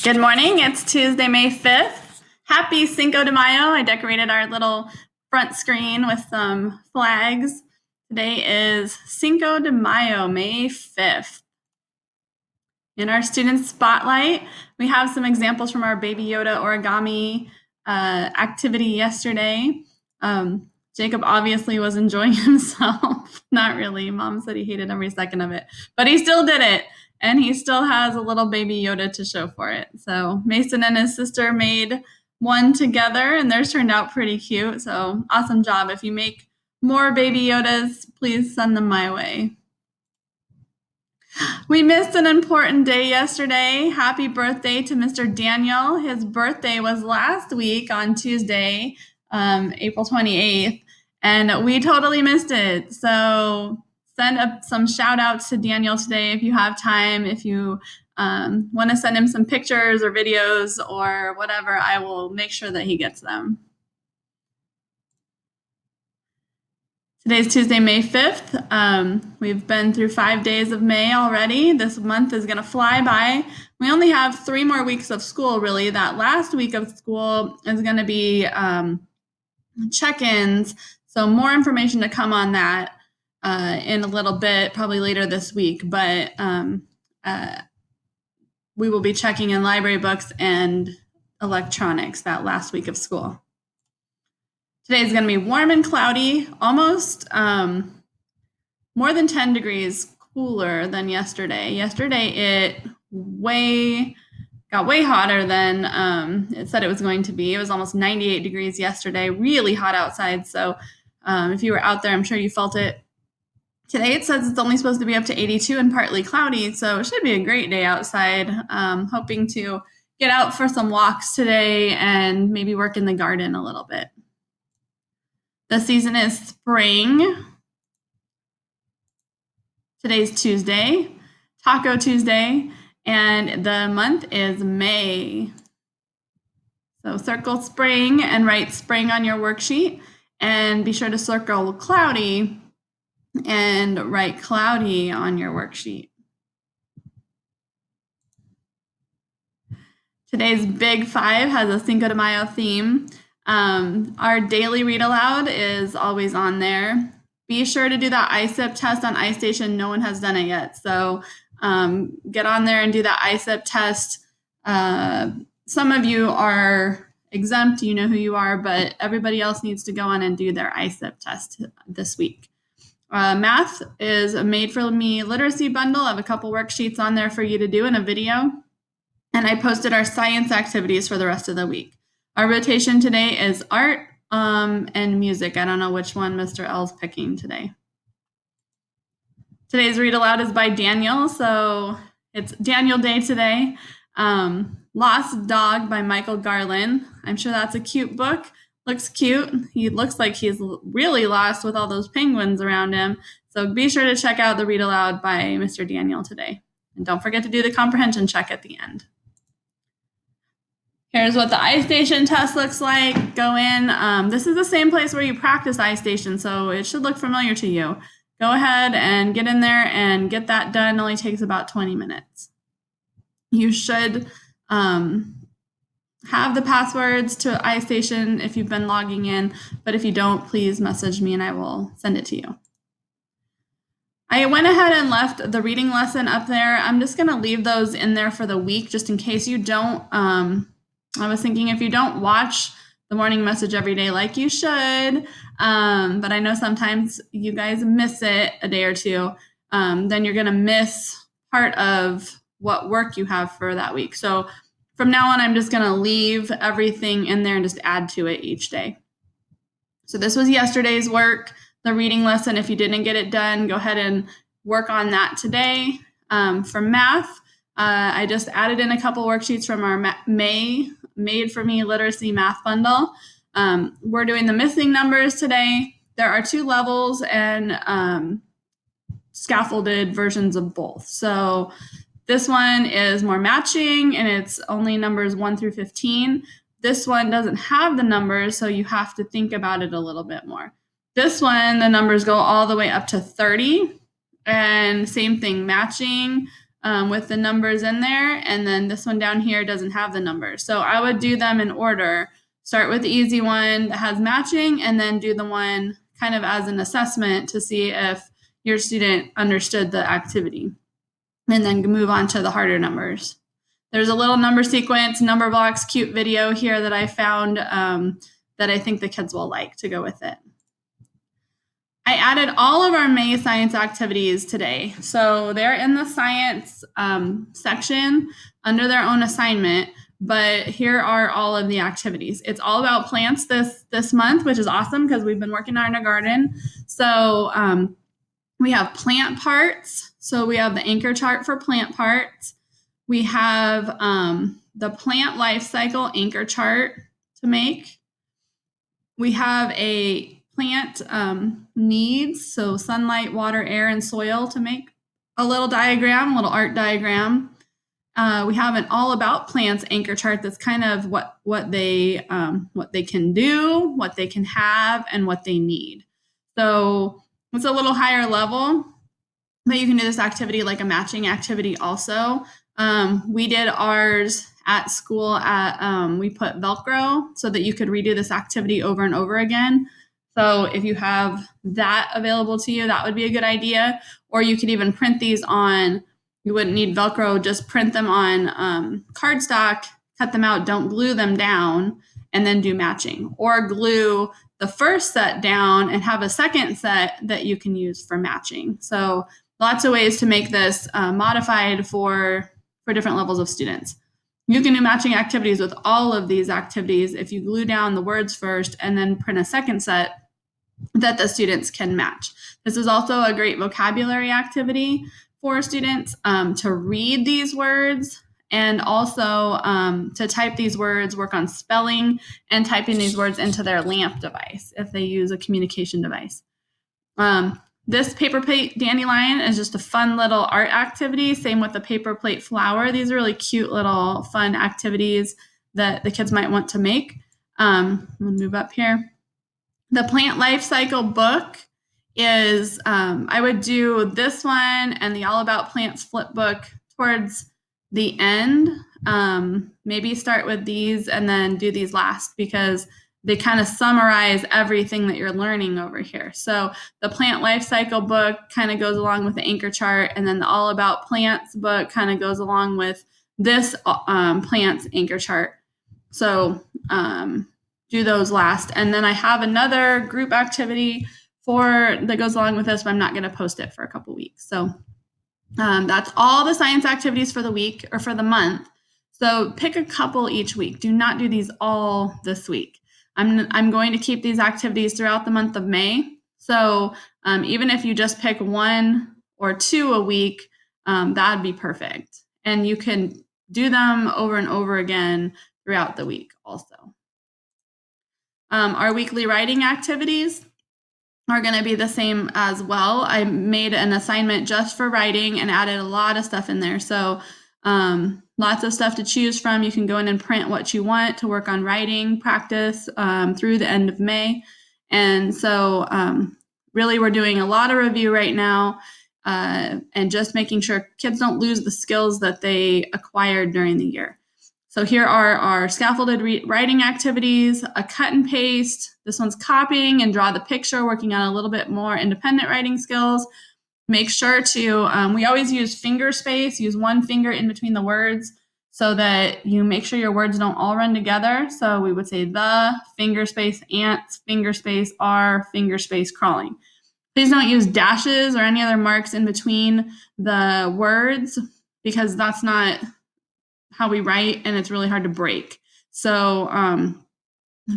Good morning. It's Tuesday, May 5th. Happy Cinco de Mayo. I decorated our little front screen with some flags. Today is Cinco de Mayo, May 5th. In our student spotlight, we have some examples from our Baby Yoda origami activity yesterday. Jacob obviously was enjoying himself. Not really. Mom said he hated every second of it, but he still did it. And he still has a little Baby Yoda to show for it. So Mason and his sister made one together, and theirs turned out pretty cute. So awesome job. If you make more Baby Yodas, please send them my way. We missed an important day yesterday. Happy birthday to Mr. Daniel. His birthday was last week on Tuesday, April 28th, and we totally missed it. So send up some shout outs to Daniel today if you have time. If you want to send him some pictures or videos or whatever, I will make sure that he gets them. Today's Tuesday, May 5th. We've been through 5 days of May already. This month is going to fly by. We only have 3 more weeks of school, really. That last week of school is going to be check-ins. So more information to come on that in a little bit, probably later this week. But we will be checking in library books and electronics that last week of school. Today is going to be warm and cloudy, almost more than 10 degrees cooler than yesterday. Yesterday it got way hotter than it said it was going to be. It was almost 98 degrees yesterday, really hot outside. So if you were out there, I'm sure you felt it. Today it says it's only supposed to be up to 82 and partly cloudy, so it should be a great day outside. Hoping to get out for some walks today and maybe work in the garden a little bit. The season is spring. Today's Tuesday, Taco Tuesday, and the month is May. So circle spring and write spring on your worksheet, and be sure to circle cloudy and write cloudy on your worksheet. Today's Big Five has a Cinco de Mayo theme. Our daily read aloud is always on there. Be sure to do that ISIP test on iStation. No one has done it yet. So get on there and do that ISIP test. Some of you are exempt, you know who you are, but everybody else needs to go on and do their ISIP test this week. Math is a Made for Me literacy bundle. I have a couple worksheets on there for you to do in a video. And I posted our science activities for the rest of the week. Our rotation today is art and music. I don't know which one Mr. L's picking today. Today's read aloud is by Daniel, so it's Daniel Day today. Lost Dog by Michael Garland. I'm sure that's a cute book. Looks cute. He looks like he's really lost with all those penguins around him. So be sure to check out the read aloud by Mr. Daniel today. And don't forget to do the comprehension check at the end. Here's what the iStation test looks like. Go in. This is the same place where you practice iStation, so it should look familiar to you. Go ahead and get in there and get that done. It only takes about 20 minutes. You should have the passwords to iStation if you've been logging in, but if you don't, please message me and I will send it to you. I went ahead and left the reading lesson up there. I'm just going to leave those in there for the week just in case you don't. I was thinking if you don't watch the morning message every day like you should, but I know sometimes you guys miss it a day or two, then you're going to miss part of what work you have for that week. So from now on, I'm just going to leave everything in there and just add to it each day. So this was yesterday's work, the reading lesson. If you didn't get it done, go ahead and work on that today. For math, I just added in a couple worksheets from our May Made for Me literacy math bundle. We're doing the missing numbers today. There are 2 levels and scaffolded versions of both. So this one is more matching and it's only numbers 1 through 15. This one doesn't have the numbers, so you have to think about it a little bit more. This one, the numbers go all the way up to 30, and same thing, matching. with the numbers in there, and then this one down here doesn't have the numbers. So I would do them in order. Start with the easy one that has matching, and then do the one kind of as an assessment to see if your student understood the activity, and then move on to the harder numbers. There's a little number sequence, number blocks, cute video here that I found that I think the kids will like to go with it. I added all of our May science activities today. So they're in the science section under their own assignment, but here are all of the activities. It's all about plants this month, which is awesome because we've been working on our garden. So we have plant parts. So we have the anchor chart for plant parts. We have the plant life cycle anchor chart to make. We have a plant needs, so sunlight, water, air, and soil, to make a little diagram, a little art diagram. We have an all about plants anchor chart that's kind of what they can do, what they can have, and what they need. So it's a little higher level, but you can do this activity like a matching activity also. We did ours at school we put Velcro so that you could redo this activity over and over again. So if you have that available to you, that would be a good idea. Or you could even print these on, you wouldn't need Velcro, just print them on cardstock, cut them out, don't glue them down, and then do matching. Or glue the first set down and have a second set that you can use for matching. So lots of ways to make this modified for different levels of students. You can do matching activities with all of these activities if you glue down the words first and then print a second set that the students can match. This is also a great vocabulary activity for students to read these words and also to type these words, work on spelling and typing these words into their LAMP device if they use a communication device. This paper plate dandelion is just a fun little art activity. Same with the paper plate flower. These are really cute little fun activities that the kids might want to make. I'm gonna move up here. The plant life cycle book is, I would do this one and the All About Plants flip book towards the end. Maybe start with these and then do these last because they kind of summarize everything that you're learning over here. So the plant life cycle book kind of goes along with the anchor chart, and then the All About Plants book kind of goes along with this plants anchor chart. So do those last. And then I have another group activity that goes along with this, but I'm not going to post it for a couple weeks. So that's all the science activities for the week or for the month. So pick a couple each week. Do not do these all this week. I'm going to keep these activities throughout the month of May. So even if you just pick 1 or 2 a week, that'd be perfect. And you can do them over and over again throughout the week also. Our weekly writing activities are going to be the same as well. I made an assignment just for writing and added a lot of stuff in there. So lots of stuff to choose from. You can go in and print what you want to work on writing practice through the end of May. And so really we're doing a lot of review right now and just making sure kids don't lose the skills that they acquired during the year. So here are our scaffolded writing activities, a cut and paste. This one's copying and draw the picture, working on a little bit more independent writing skills. Make sure to, we always use finger space, use one finger in between the words so that you make sure your words don't all run together. So we would say the, finger space, ants, finger space, are, finger space, crawling. Please don't use dashes or any other marks in between the words because that's not how we write and it's really hard to break. So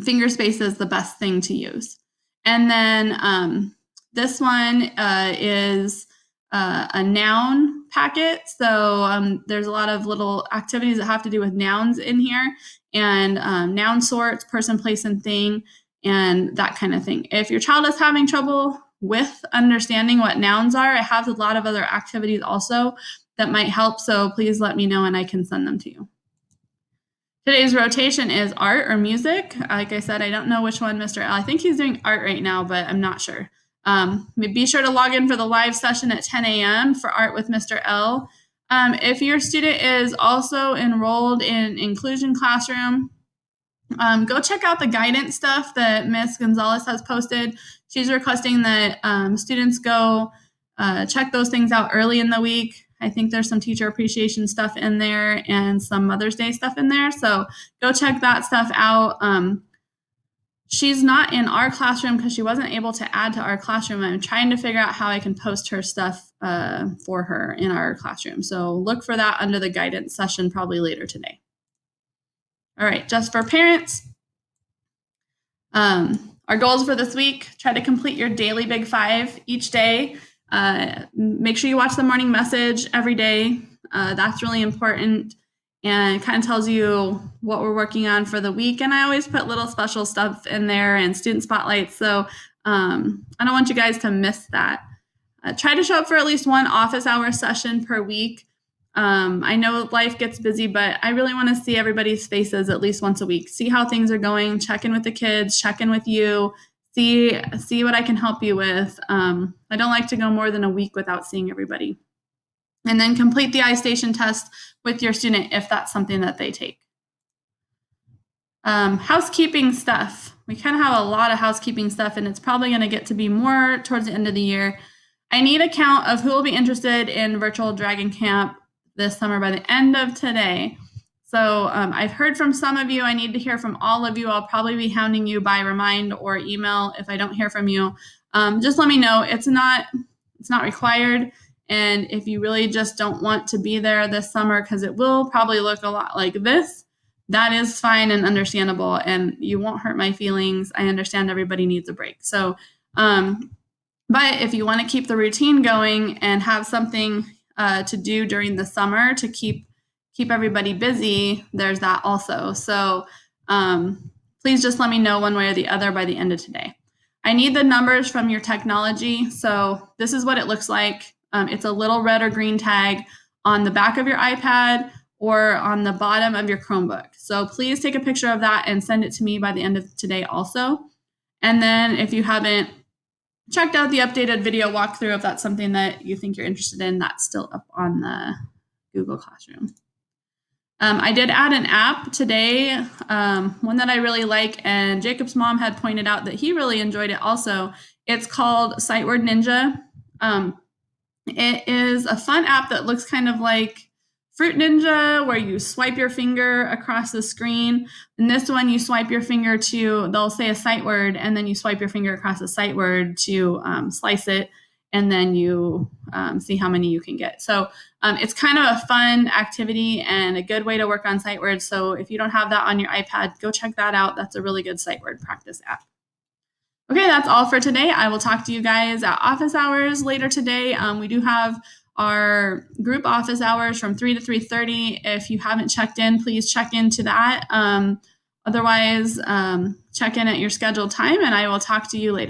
finger space is the best thing to use. And then this one is a noun packet. So there's a lot of little activities that have to do with nouns in here and noun sorts, person, place, and thing, and that kind of thing. If your child is having trouble with understanding what nouns are, I have a lot of other activities also that might help. So please let me know and I can send them to you. Today's rotation is art or music. Like I said, I don't know which one Mr. L. I think he's doing art right now, but I'm not sure. Be sure to log in for the live session at 10 a.m. for art with Mr. L. If your student is also enrolled in Inclusion Classroom, go check out the guidance stuff that Miss Gonzalez has posted. She's requesting that students go check those things out early in the week. I think there's some teacher appreciation stuff in there and some Mother's Day stuff in there. So go check that stuff out. She's not in our classroom because she wasn't able to add to our classroom. I'm trying to figure out how I can post her stuff for her in our classroom. So look for that under the guidance session probably later today. All right, just for parents, our goals for this week: try to complete your daily Big Five each day. Make sure you watch the morning message every day. That's really important, and it kind of tells you what we're working on for the week. And I always put little special stuff in there and student spotlights. So I don't want you guys to miss that. Try to show up for at least one office hour session per week. I know life gets busy, but I really want to see everybody's faces at least once a week. See how things are going, check in with the kids, check in with you, see what I can help you with. I don't like to go more than a week without seeing everybody. And then complete the iStation test with your student if that's something that they take. Housekeeping stuff. We kind of have a lot of housekeeping stuff, and it's probably going to get to be more towards the end of the year. I need a count of who will be interested in virtual Dragon Camp this summer by the end of today. So I've heard from some of you. I need to hear from all of you. I'll probably be hounding you by remind or email if I don't hear from you. Just let me know. It's not required. And if you really just don't want to be there this summer, because it will probably look a lot like this, that is fine and understandable, and you won't hurt my feelings. I understand everybody needs a break. So, but if you want to keep the routine going and have something to do during the summer to keep everybody busy, there's that also. So please just let me know one way or the other by the end of today. I need the numbers from your technology. So this is what it looks like. It's a little red or green tag on the back of your iPad or on the bottom of your Chromebook. So please take a picture of that and send it to me by the end of today also. And then if you haven't checked out the updated video walkthrough, if that's something that you think you're interested in, that's still up on the Google Classroom. I did add an app today, one that I really like, and Jacob's mom had pointed out that he really enjoyed it also. It's called Sight Word Ninja. It is a fun app that looks kind of like Fruit Ninja, where you swipe your finger across the screen. And this one, you swipe your finger to, they'll say a sight word, and then you swipe your finger across a sight word to slice it, and then you see how many you can get. So it's kind of a fun activity and a good way to work on sight words. So if you don't have that on your iPad, go check that out. That's a really good sight word practice app. Okay, that's all for today. I will talk to you guys at office hours later today. We do have our group office hours from 3 to 3:30. If you haven't checked in, please check into that. Otherwise, check in at your scheduled time, and I will talk to you later.